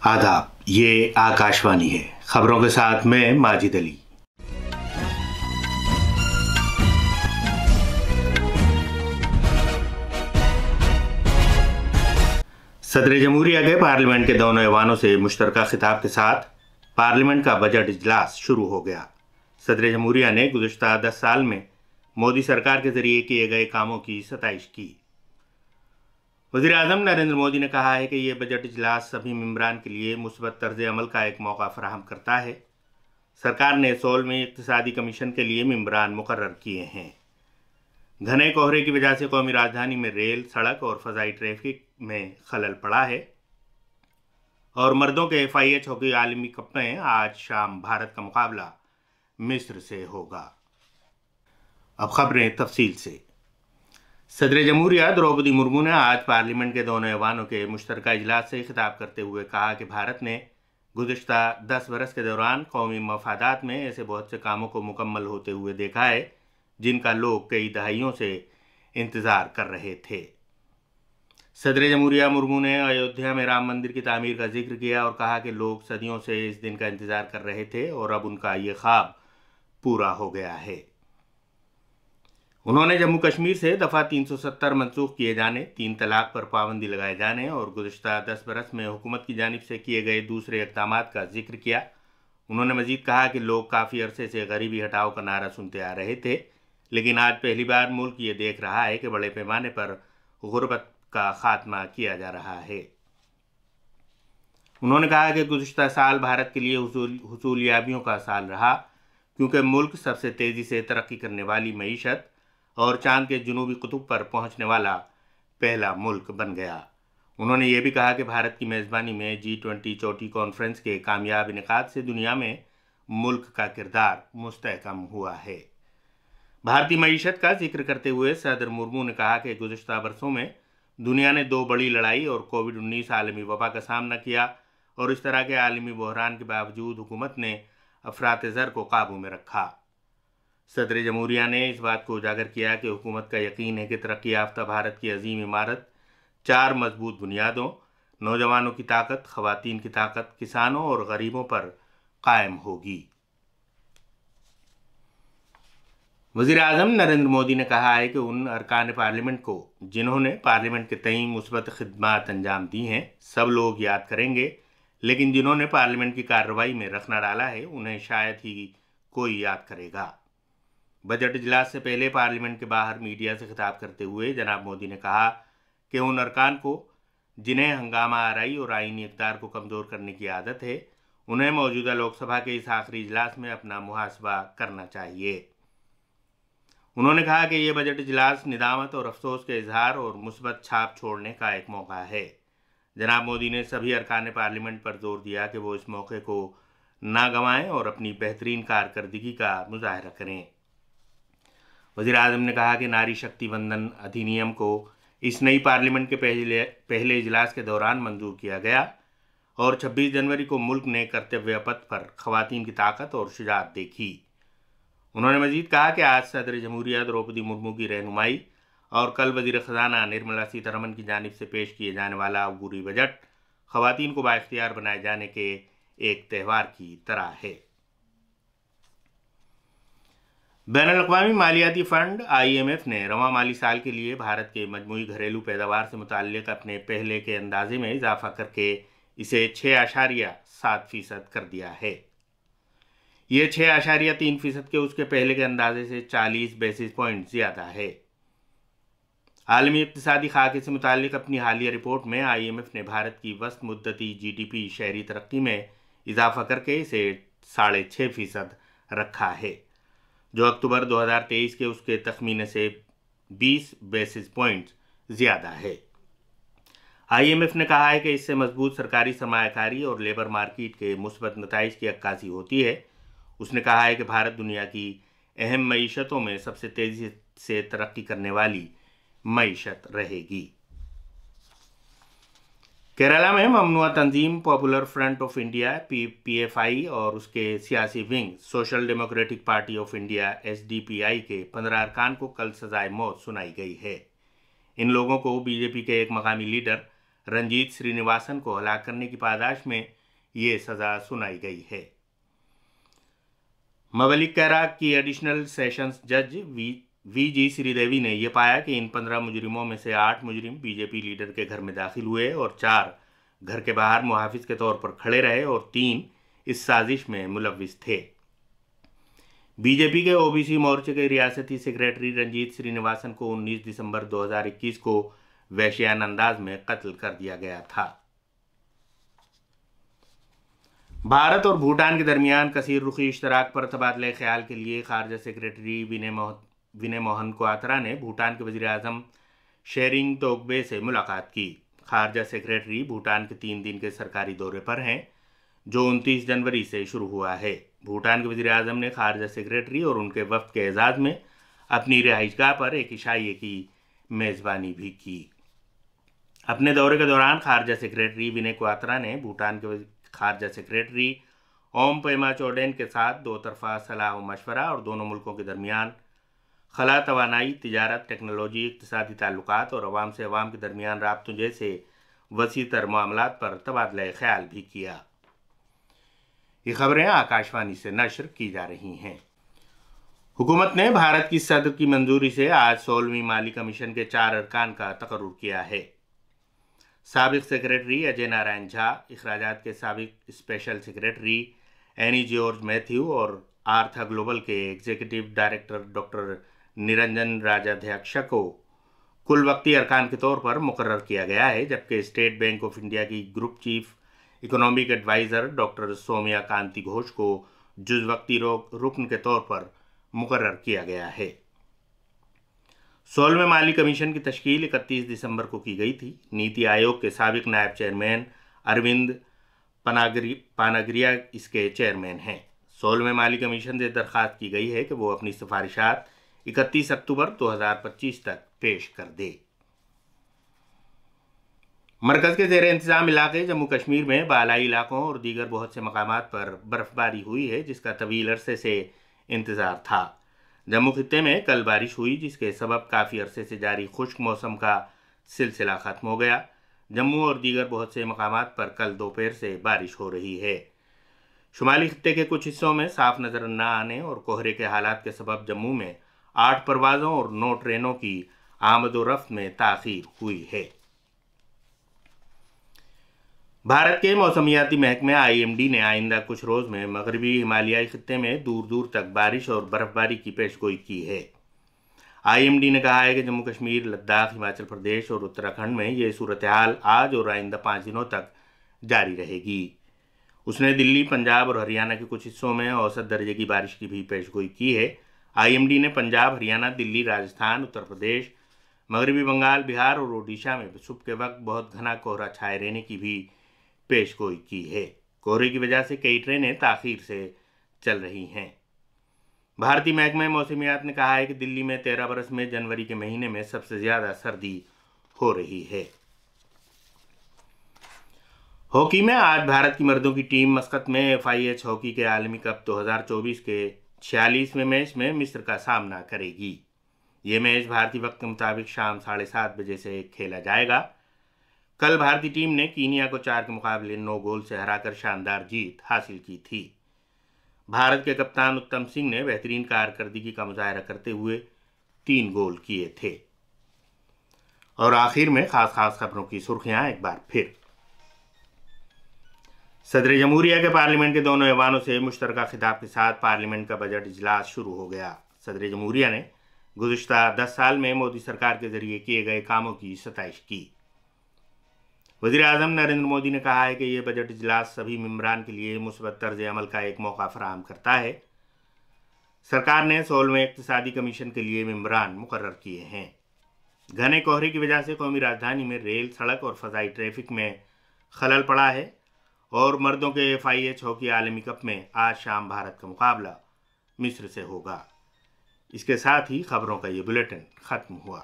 आदाब, ये आकाशवाणी है। खबरों के साथ मैं माजिद अली। सदर जमहूरिया के पार्लियामेंट के दोनों ऐवानों से मुश्तरका खिताब के साथ पार्लियामेंट का बजट इजलास शुरू हो गया। सदर जमहूरिया ने गुज़श्ता 10 साल में मोदी सरकार के जरिए किए गए कामों की सताइश की। वज़ीर आज़म नरेंद्र मोदी ने कहा है कि यह बजट इजलास सभी मेंबरान के लिए मुस्बत तर्ज अमल का एक मौका फराहम करता है। सरकार ने 16वें इक़्तिसादी कमीशन के लिए मेंबरान मुकर्रर किए हैं। घने कोहरे की वजह से कौमी राजधानी में रेल, सड़क और फ़ज़ाई ट्रैफिक में खलल पड़ा है। और मर्दों के FIH हॉकी आलमी कप में आज शाम भारत का मुकाबला मिस्र से होगा। अब खबरें तफसील से। सदर जमहूरिया द्रौपदी मुर्मू ने आज पार्लियामेंट के दोनों ऐवानों के मुश्तरका इजलास से खिताब करते हुए कहा कि भारत ने गुज़श्ता 10 बरस के दौरान कौमी मफादात में ऐसे बहुत से कामों को मुकम्मल होते हुए देखा है जिनका लोग कई दहाइयों से इंतज़ार कर रहे थे। सदर जमहूरिया मुर्मू ने अयोध्या में राम मंदिर की तामीर का जिक्र किया और कहा कि लोग सदियों से इस दिन का इंतज़ार कर रहे थे और अब उनका ये ख्वाब पूरा हो गया है। उन्होंने जम्मू कश्मीर से दफ़ा 370 मनसूख किए जाने, 3 तलाक पर पाबंदी लगाए जाने और गुज़श्ता 10 बरस में हुकूमत की जानिब से किए गए दूसरे इक़दामात का जिक्र किया। उन्होंने मज़ीद कहा कि लोग काफ़ी अरसे से गरीबी हटाओ का नारा सुनते आ रहे थे, लेकिन आज पहली बार मुल्क ये देख रहा है कि बड़े पैमाने पर गुर्बत का खात्मा किया जा रहा है। उन्होंने कहा कि गुज़श्ता साल भारत के लिए हुसूलियाबियों का साल रहा, क्योंकि मुल्क सबसे तेज़ी से तरक्की करने वाली मईशत और चांद के जुनूबी कुतुब पर पहुंचने वाला पहला मुल्क बन गया। उन्होंने ये भी कहा कि भारत की मेज़बानी में G20 चोटी कॉन्फ्रेंस के कामयाब इनेकाद से दुनिया में मुल्क का किरदार मुस्तहकम हुआ है। भारतीय मईशत का जिक्र करते हुए सदर मुर्मू ने कहा कि गुज़श्ता बरसों में दुनिया ने 2 बड़ी लड़ाई और कोविड-19 आलमी वबा का सामना किया और इस तरह के आलमी बहरान के बावजूद हुकूमत ने अफरात-ए-ज़र को काबू में रखा। सदर जमहूरिया ने इस बात को उजागर किया कि हुकूमत का यकीन है कि तरक्की याफ्ता भारत की अजीम इमारत 4 मजबूत बुनियादों, नौजवानों की ताकत, ख़वातीन की ताकत, किसानों और गरीबों पर कायम होगी। वज़ीर आज़म नरेंद्र मोदी ने कहा है कि उन अरकान पार्लियामेंट को जिन्होंने पार्लियामेंट के तई मुस्बत खिदमात अंजाम दी हैं सब लोग याद करेंगे, लेकिन जिन्होंने पार्लियामेंट की कार्रवाई में रखना डाला है उन्हें शायद ही कोई याद करेगा। बजट इजलास से पहले पार्लियामेंट के बाहर मीडिया से खिताब करते हुए जनाब मोदी ने कहा कि उन अरकान को जिन्हें हंगामा आराई और आईनी इक़्तिदार को कमज़ोर करने की आदत है, उन्हें मौजूदा लोकसभा के इस आखिरी इजलास में अपना मुहासबा करना चाहिए। उन्होंने कहा कि यह बजट इजलास निदामत और अफसोस के इजहार और मुस्बत छाप छोड़ने का एक मौका है। जनाब मोदी ने सभी अरकान पार्लियामेंट पर जोर दिया कि वो इस मौके को ना गंवाएं और अपनी बेहतरीन कारकर्दगी का मुजाहरा करें। वज़ीर आज़म ने कहा कि नारी शक्ति वंदन अधिनियम को इस नई पार्लियामेंट के पहले इजलास के दौरान मंजूर किया गया और 26 जनवरी को मुल्क ने कर्तव्य पथ पर ख़वातीन की ताकत और शुजाअत देखी। उन्होंने मज़ीद कहा कि आज सदर जमहूरिया द्रौपदी मुर्मू की रहनुमाई और कल वज़ीर ख़जाना निर्मला सीतारमण की जानिब से पेश किए जाने वाला अबूरी बजट ख़वातीन को बाइख्तियार बनाए जाने के एक त्यौहार की तरह है। बैनुल-अक़वामी मालियाती फ़ंड IMF ने रवां माली साल के लिए भारत के मजमूई घरेलू पैदावार से मुताल्लिक़ अपने पहले के अंदाजे में इजाफ़ा करके इसे 6.7% कर दिया है। ये 6.3% के उसके पहले के अंदाजे से 40 बेसिस पॉइंट ज़्यादा है। आलमी इक़्तिसादी खाके से मुताल्लिक़ अपनी हालिया रिपोर्ट में IMF ने भारत की वस्त मुद्दती GDP शहरी तरक्की में इजाफ़ा करके इसे 6.5% रखा है, जो अक्टूबर 2023 के उसके तखमीने से 20 बेसिस पॉइंट्स ज़्यादा है। IMF ने कहा है कि इससे मजबूत सरकारी सरमायाकारी और लेबर मार्केट के मुस्बत नताइज की अक्कासी होती है। उसने कहा है कि भारत दुनिया की अहम मईशतों में सबसे तेज़ी से तरक्की करने वाली मईशत रहेगी। केरला में ममनुआ तंजीम popular front of India PFI और उसके सियासी wing social democratic party of India SDPI के 15 अरकान को कल सजाए मौत सुनाई गई है। इन लोगों को बीजेपी के एक मकामी लीडर रंजीत श्रीनिवासन को हलाक करने की पादाश में ये सज़ा सुनाई गई है। मवलिक कैराक की एडिशनल सेशंस जज वी जी श्रीदेवी ने यह पाया कि इन 15 मुजरिमों में से 8 मुजरिम बीजेपी लीडर के घर में दाखिल हुए और 4 घर के बाहर मुहाफिज के तौर पर खड़े रहे और 3 इस साजिश में मुलव्विस थे। बीजेपी के ओबीसी मोर्चे के रियासती सेक्रेटरी रंजीत श्रीनिवासन को 19 दिसंबर 2021 को वहशियाना अंदाज में कत्ल कर दिया गया था। भारत और भूटान के दरमियान कसीर रुखी इश्तराक पर तबादले ख्याल के लिए खारजा सेक्रेटरी विनय मोहन क्वात्रा ने भूटान के वज़ीर आज़म शेरिंग तोगबे से मुलाकात की। खारजा सेक्रेटरी भूटान के 3 दिन के सरकारी दौरे पर हैं, जो 29 जनवरी से शुरू हुआ है। भूटान के वज़ीर आज़म ने खारजा सेक्रेटरी और उनके वफ़द के एजाज़ में अपनी रिहाइशगाह पर एक इशाइये की मेज़बानी भी की। अपने दौरे के दौरान खारजा सेक्रेटरी विनय क्वात्रा ने भूटान के खारजा सेक्रेटरी ओम पेमा चोडेन के साथ 2 तरफा सलाह व मशवरा और दोनों मुल्कों के दरमियान खला, तवानाई, तिजारत, टेक्नोलॉजी, इक़्तिसादी ताल्लुकात और अवाम से अवाम के दरमियान राब्तों जैसे वसी तर मामलात पर तबादला ख्याल भी किया। ये खबरें आकाशवाणी से नशर की जा रही हैं। हुकूमत ने भारत की सदर की मंजूरी से आज 16वीं माली कमीशन के 4 अरकान का तकर्रुर किया है। साबिक सेक्रेटरी अजय नारायण झा, अखराजात के साबिक special secretary any George Matthew और आर्था ग्लोबल के executive director doctor Niranjan Rajadhyaksha को कुल वक्ती अरकान के तौर पर मुकर्रर किया गया है, जबकि स्टेट बैंक ऑफ इंडिया की group chief economic adviser doctor Saumya Kanti Ghosh को जुज़ वक्ती रुकन के तौर पर मुकर्रर किया गया है। 16वें माली कमीशन की तश्कील 31 दिसंबर को की गई थी। नीति आयोग के साबिक नायब चेयरमैन अरविंद पानाग्रिया इसके चेयरमैन हैं। 16वें माली कमीशन से दरख्वास्त की गई है कि वो अपनी सिफारिशात 31 अक्टूबर 2025 तक पेश कर दे। मरकज़ के ज़ेर इंतज़ाम इलाके जम्मू कश्मीर में बालाई इलाकों और दीगर बहुत से मकामात पर बर्फ़बारी हुई है, जिसका तवील अरसे से इंतज़ार था। जम्मू खित्ते में कल बारिश हुई, जिसके सबब काफ़ी अरसे से जारी खुश्क मौसम का सिलसिला ख़त्म हो गया। जम्मू और दीगर बहुत से मकामात पर कल दोपहर से बारिश हो रही है। शुमाली खित्ते के कुछ हिस्सों में साफ नज़र न आने और कोहरे के हालात के सबब जम्मू में 8 परवाज़ों और 9 ट्रेनों की आमद व रफ्त में ताख़ीर हुई है। भारत के मौसमियाती महकमे IMD ने आइंदा कुछ रोज़ में मगरबी हिमालयाई खित्ते में दूर दूर तक बारिश और बर्फ़बारी की पेशगोई की है। IMD ने कहा है कि जम्मू कश्मीर, लद्दाख, हिमाचल प्रदेश और उत्तराखंड में ये सूरत हाल आज और आइंदा 5 दिनों तक जारी रहेगी। उसने दिल्ली, पंजाब और हरियाणा के कुछ हिस्सों में औसत दर्जे की बारिश की भी पेशगोई की है। IMD ने पंजाब, हरियाणा, दिल्ली, राजस्थान, उत्तर प्रदेश, मगरबी बंगाल, बिहार और ओडिशा में सुबह के वक्त बहुत घना कोहरा छाए रहने की भी पेशगोई की है। कोहरे की वजह से कई ट्रेनें ताख़ीर से चल रही हैं। भारतीय महकमा मौसमियात ने कहा है कि दिल्ली में 13 बरस में जनवरी के महीने में सबसे ज़्यादा सर्दी हो रही है। हॉकी में आज भारत की मर्दों की टीम मस्कत में FIH हॉकी के आलमी कप 2024 के 46वें मैच में मिस्र का सामना करेगी। ये मैच भारतीय वक्त के मुताबिक शाम 7:30 बजे से खेला जाएगा। कल भारतीय टीम ने कीनिया को 4 के मुकाबले 9 गोल से हराकर शानदार जीत हासिल की थी। भारत के कप्तान उत्तम सिंह ने बेहतरीन कारकर्दगी का मुजाहरा करते हुए 3 गोल किए थे। और आखिर में खास खबरों की सुर्खियां एक बार फिर। सदर जमहूरिया के पार्लियामेंट के दोनों ऐवानों से मुश्तरका खिताब के साथ पार्लियामेंट का बजट इजलास शुरू हो गया। सदर जमहूरिया ने गुज़िश्ता 10 साल में मोदी सरकार के जरिए किए गए कामों की सताइश की। वज़ीर आज़म नरेंद्र मोदी ने कहा है कि यह बजट इजलास सभी मेंबरान के लिए मुस्बत तर्ज अमल का एक मौका फराहम करता है। सरकार ने 16वें इक़्तिसादी कमीशन के लिए मेंबरान मुकर्रर किए हैं। घने कोहरे की वजह से कौमी राजधानी में रेल, सड़क और फ़ज़ाई ट्रैफिक में खलल पड़ा है। और मर्दों के FIH हॉकी आलमी कप में आज शाम भारत का मुकाबला मिस्र से होगा। इसके साथ ही खबरों का ये बुलेटिन ख़त्म हुआ।